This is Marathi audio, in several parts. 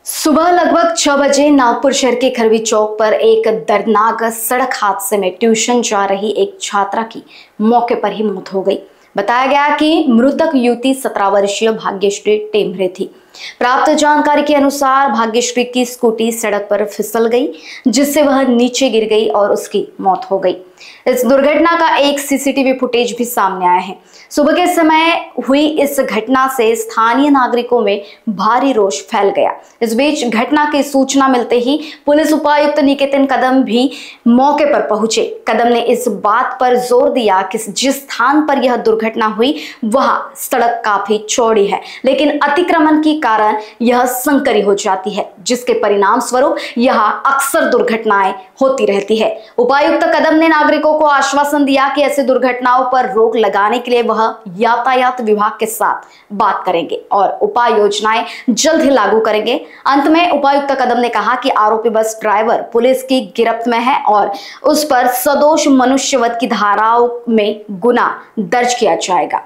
सुबह लगभग 6 बजे नागपुर शहर के खरवी चौक पर एक दर्दनाक सड़क हादसे में ट्यूशन जा रही एक छात्रा की मौके पर ही मौत हो गई। बताया गया कि मृतक युवती 17 वर्षीय भाग्यश्री टेम्भरे थी। प्राप्त जानकारी के अनुसार भाग्यश्री की स्कूटी सड़क पर फिसल गई, जिससे वह नीचे गिर गई और उसकी मौत हो गई। इस दुर्घटना का एक सीसीटीवी फुटेज भी सामने आया है। सुबह के समय हुई इस घटना से स्थानीय नागरिकों में भारी रोष फैल गया। इस बीच घटना की सूचना मिलते ही पुलिस उपायुक्त निकेतन कदम भी मौके पर पहुंचे। कदम ने इस बात पर जोर दिया कि जिस स्थान पर यह दुर्घटना हुई वह सड़क काफी चौड़ी है, लेकिन अतिक्रमण के कारण यह संकरी हो जाती है, जिसके परिणाम स्वरूप यहाँ अक्सर दुर्घटनाएं होती रहती है। उपायुक्त कदम ने नागरिकों को आश्वासन दिया कि ऐसी दुर्घटनाओं पर रोक लगाने के लिए वह यातायात विभाग के साथ बात करेंगे और उपाय योजनाएं जल्द ही लागू करेंगे। अंत में उपायुक्त कदम ने कहा कि आरोपी बस ड्राइवर पुलिस की गिरफ्त में है और उस पर सदोष मनुष्यवध की धाराओं में गुना दर्ज किया जाएगा।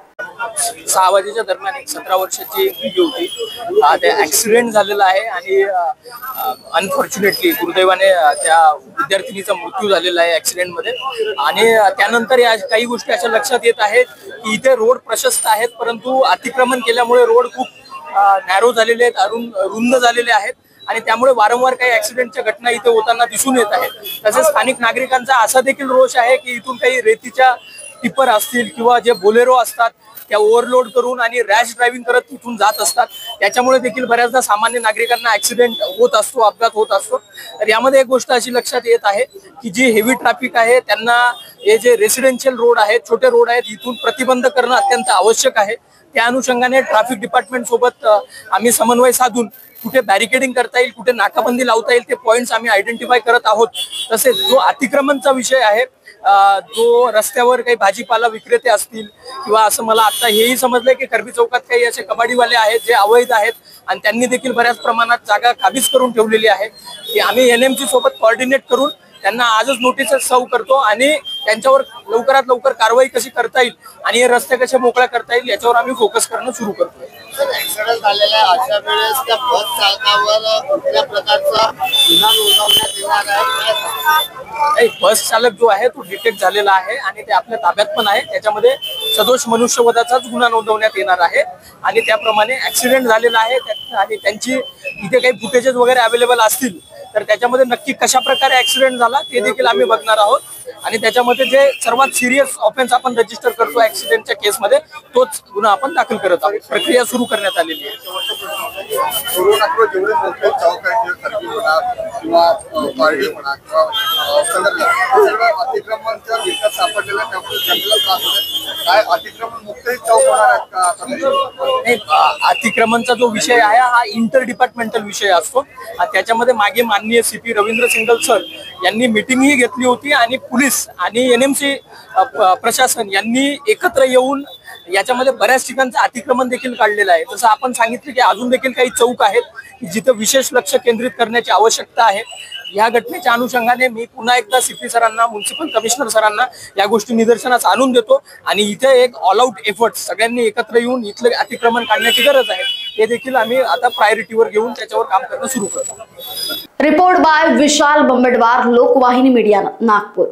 6 वाजेच्या दरम्यान एक 17 वर्षाची मुलगी होती, ते ऍक्सिडेंट झालेला आहे आणि अनफॉर्च्युनेटली दुर्दैवाने त्या विद्यार्थिनीचा मृत्यू झालेला आहे ऍक्सिडेंट मध्ये। आणि त्यानंतर या काही गोष्टी अशा लक्षात येत आहेत की इथे रोड प्रशस्त आहेत, परंतु अतिक्रमण केल्यामुळे रोड खूप नॅरो झालेले आहेत, रुंद झालेले आहेत आणि त्यामुळे वारंवार काही ऍक्सिडेंटच्या घटना इथे होताना दिसून येत आहेत। तसेच स्थानिक नागरिकांचा असा देखील रोष आहे की इथून काही रेतीच्या टिप्पर असतील किंवा जे बोलेरो असतात त्या ओव्हरलोड करून आणि रॅश ड्रायव्हिंग करत तिथून जात असतात, त्याच्यामुळे देखील बऱ्याचदा सामान्य नागरिकांना ऍक्सिडेंट होत असतो, अपघात होत असतो। तर यामध्ये एक गोष्ट अशी लक्षात येत आहे की जी हेवी ट्रॅफिक आहे त्यांना हे जे रेसिडेन्शियल रोड आहेत, छोटे रोड आहेत, इथून प्रतिबंध करणं अत्यंत आवश्यक आहे। त्या अनुषंगाने ट्रॅफिक डिपार्टमेंट सोबत आम्ही समन्वय साधून कुठे बॅरिकेडिंग करता येईल, कुठे नाकाबंदी लावता येईल ते पॉइंट्स आम्ही आयडेंटिफाय करत आहोत। तसेच जो अतिक्रमणचा विषय आहे, जो रस्त्यावर काही भाजीपाला विक्रेते असतील किंवा असं मला आता हेही समजलंय की खरबी चौकात काही असे कबाडीवाले आहेत जे अवैध आहेत आणि त्यांनी देखील बऱ्याच प्रमाणात जागा काबीज करून ठेवलेली आहे। की आम्ही एनएमसी सोबत कोऑर्डिनेट करून त्यांना आजच नोटीसेस सर्व करतो आणि त्यांच्यावर लवकरात लवकर कारवाई कशी करता येईल आणि हे रस्ते कसे मोकळा करता येईल याच्यावर आम्ही फोकस करणं सुरू करतोय। ऍक्सिडेंट झालेल्या अशा वेळेस त्या बस चालकावर कुठल्या प्रकारचा गुन्हा नोंदवण्यात येणार आहे? बस चालक जो आहे तो डिटेक्ट झालेला आहे आणि ते आपल्या ताब्यात पण आहे। त्याच्यामध्ये सदोष मनुष्यवधाचाच गुन्हा नोंदवण्यात येणार आहे आणि त्याप्रमाणे ऍक्सिडेंट झालेला आहे आणि त्यांची इथे काही फुटेजेस वगैरे अवेलेबल असतील तर त्याच्यामध्ये नक्की कशा प्रकारे ऍक्सिडेंट झाला ते देखील आम्ही बघणार आहोत आणि त्याच्यामध्ये जे सर्वात सिरियस ऑफेन्स आपण रजिस्टर करतो ऍक्सिडेंटच्या केसमध्ये तोच गुन्हा आपण दाखल करत आहोत। प्रक्रिया सुरू करण्यात आलेली आहे। जेवढे मोठे चौक आहेत किंवा पारडी म्हणा किंवा अतिक्रमणच्या विषयात सापडलेल्या त्यामुळे जनतेला त्रास होतो। काय अतिक्रमण मुक्त चौक होणार आहेत का? अतिक्रमणचा जो विषय आहे हा इंटर डिपार्टमेंटल विषय असतो। त्याच्यामध्ये मागे माननीय सीपी रवींद्र सिंगल सर यांनी मीटिंगही घेतली होती आणि पोलीस आणि एनएमसी प्रशासन यांनी एकत्र येऊन याच्यामध्ये बऱ्याच ठिकाणचं अतिक्रमण देखील काढलेलं आहे। जसं आपण सांगितलं की अजून देखील काही चौक आहेत जिथं विशेष लक्ष केंद्रित करण्याची आवश्यकता आहे। या घटनेच्या अनुषंगाने मी पुन्हा एकदा सीपी सरांना, म्युन्सिपल कमिशनर सरांना या गोष्टी निदर्शनास आणून देतो आणि इथे एक ऑल आउट एफर्ट सगळ्यांनी एकत्र येऊन इथलं अतिक्रमण काढण्याची गरज आहे हे देखील आम्ही आता प्रायोरिटीवर घेऊन त्याच्यावर काम करणं सुरू करतो। Report by Vishal Bambadwar, Lokvahini media, Nagpur.